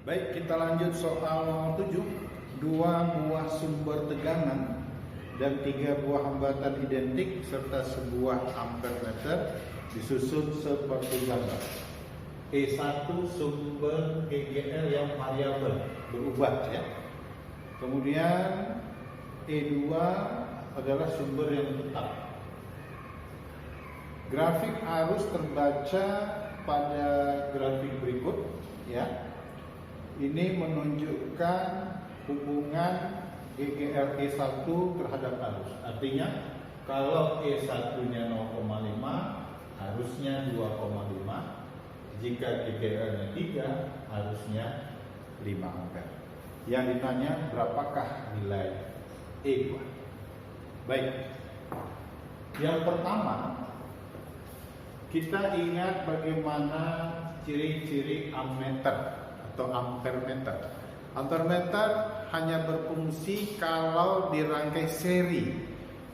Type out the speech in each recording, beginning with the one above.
Baik, kita lanjut soal nomor 7. Dua buah sumber tegangan dan 3 buah hambatan identik serta sebuah ampermeter disusun seperti gambar. E1 sumber GGL yang variabel, berubah ya. Kemudian E2 adalah sumber yang tetap. Grafik arus terbaca pada grafik berikut ya. Ini menunjukkan hubungan GGL E1 terhadap arus. Artinya kalau E1-nya 0,5 harusnya 2,5. Jika GGL-nya 3 harusnya 5 ampere. Yang ditanya berapakah nilai E2. Baik. Yang pertama, kita ingat bagaimana ciri-ciri ammeter atau ampermeter. Ampermeter hanya berfungsi kalau dirangkai seri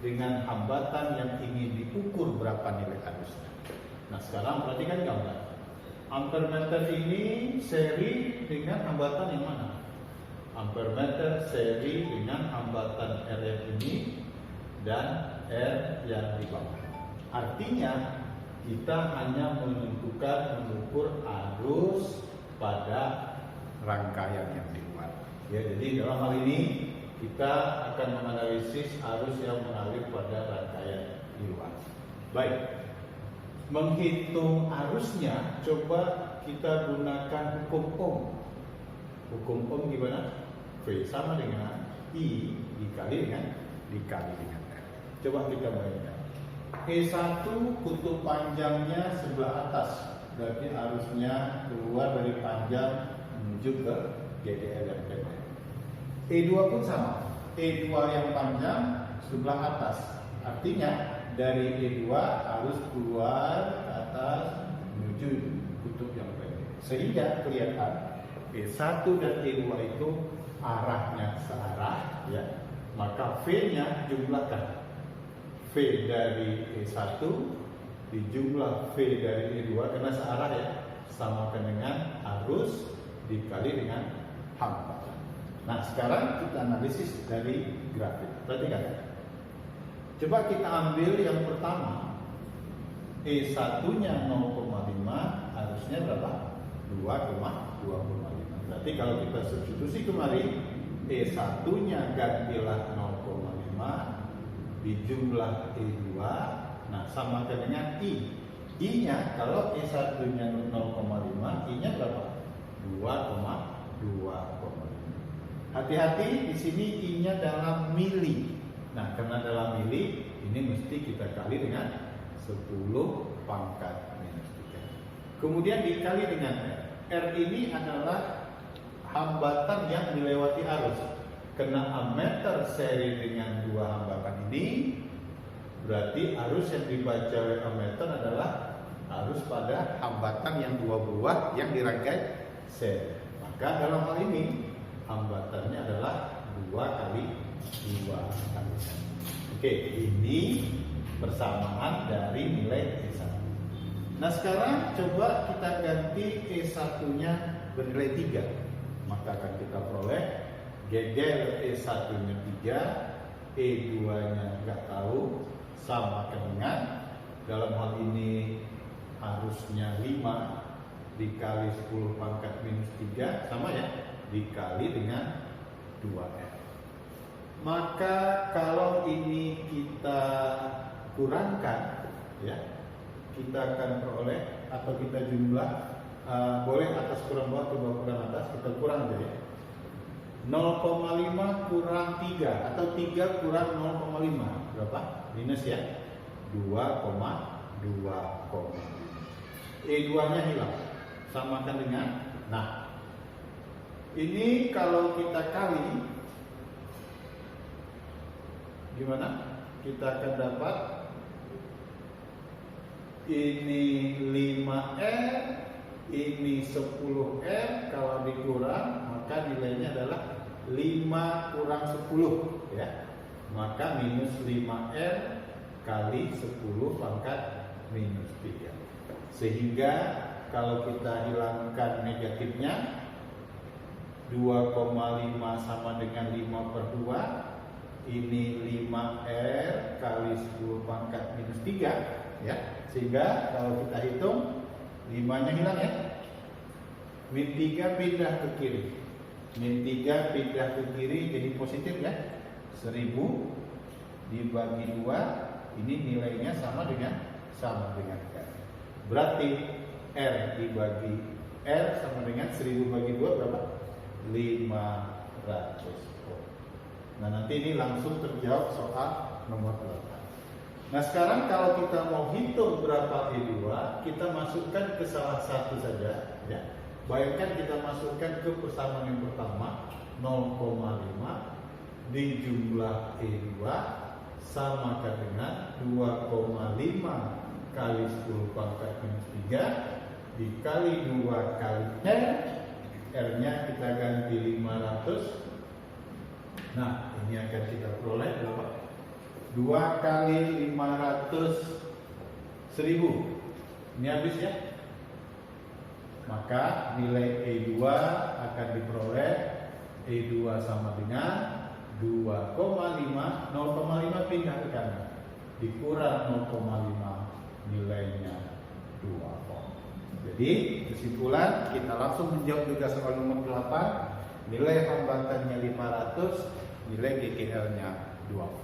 dengan hambatan yang ingin diukur berapa nilai arusnya. Nah, sekarang perhatikan gambar. Ampermeter ini seri dengan hambatan yang mana? Ampermeter seri dengan hambatan RF ini dan R yang di bawah. Artinya kita hanya mengukur arus pada rangkaian yang di luar. Ya, jadi dalam hal ini kita akan menganalisis arus yang mengalir pada rangkaian di luar. Baik, menghitung arusnya, coba kita gunakan hukum Ohm. Hukum Ohm gimana? V sama dengan I dikali dengan R. Coba kita bayangkan. E1 kutub panjangnya sebelah atas, berarti arusnya keluar dari panjang menuju ke GGL dan PDL. E2 pun sama. E2 yang panjang sebelah atas, artinya dari E2 harus keluar ke atas menuju kutub yang pendek. Sehingga kelihatan E1 dan E2 itu arahnya searah ya. Maka V-nya jumlahkan. V dari E1 dijumlah V dari E2 karena searah ya, samakan dengan arus dikali dengan hambatan. Nah, sekarang kita analisis dari grafik. Perhatikan. Coba kita ambil yang pertama. E1-nya 0,5, harusnya berapa? 2,5. Berarti kalau kita substitusi kemari, E1-nya gantilah 0,5 dijumlah E2. Nah, samakan dengan I. I-nya kalau E1-nya 0,5, I-nya berapa? 2,5. Hati-hati di sini I-nya dalam mili. Nah, karena dalam mili, ini mesti kita kali dengan 10 pangkat minus 3. Kemudian dikali dengan R. R ini adalah hambatan yang dilewati arus. Karena ammeter seri dengan 2 hambatan ini, berarti arus yang dibaca oleh ammeter adalah arus pada hambatan yang 2 buah yang dirangkai seri. Maka dalam hal ini hambatannya adalah 2 kali 2 kali 1. Oke, ini persamaan dari nilai E1. Nah, sekarang coba kita ganti E1-nya bernilai 3. Maka akan kita peroleh GGL E1-nya 3, E2-nya nggak tahu, sama dengan dalam hal ini harusnya 5 dikali 10 pangkat minus 3 sama ya, dikali dengan 2R. Maka kalau ini kita kurangkan ya, kita akan peroleh atau kita jumlah, boleh atas kurang bawah atau bawah kurang atas, kita kurang aja ya. 0,5 kurang 3 atau 3 kurang 0,5 berapa? Minus ya, 2,2. E2-nya hilang, samakan dengan, nah ini kalau kita kali gimana? Kita akan dapat ini 5R, ini 10R. Kalau dikurang maka nilainya adalah 5 kurang 10 ya. Maka minus 5R kali 10 pangkat minus 3. Sehingga kalau kita hilangkan negatifnya, 2,5 sama dengan 5 per 2. Ini 5R kali 10 pangkat minus 3 ya. Sehingga kalau kita hitung 5-nya hilang ya. Min 3 pindah ke kiri. Min 3 pindah ke kiri jadi positif ya. 1000 dibagi 2, ini nilainya sama dengan R. Berarti R dibagi R sama dengan 1000 bagi 2 berapa? 500 ohm. Nah, nanti ini langsung terjawab soal nomor 8. Nah, sekarang kalau kita mau hitung berapa E2, kita masukkan ke salah satu saja ya. Bayangkan kita masukkan ke persamaan yang pertama 0,5 dijumlah E2 samakan dengan 2,5 kali 10 pangkat minus 3 dikali 2 kali R nya kita ganti 500. Nah, ini akan kita peroleh berapa? 2 kali 500 1000. Ini habis ya. Maka nilai E2 akan diperoleh E2 sama dengan 2,5, 0,5 pindah ke kanan, dikurang 0,5 nilainya 2 ohm. Jadi kesimpulan kita langsung menjawab juga soal nomor 8. Nilai hambatannya 500, nilai GKL nya 2 ohm.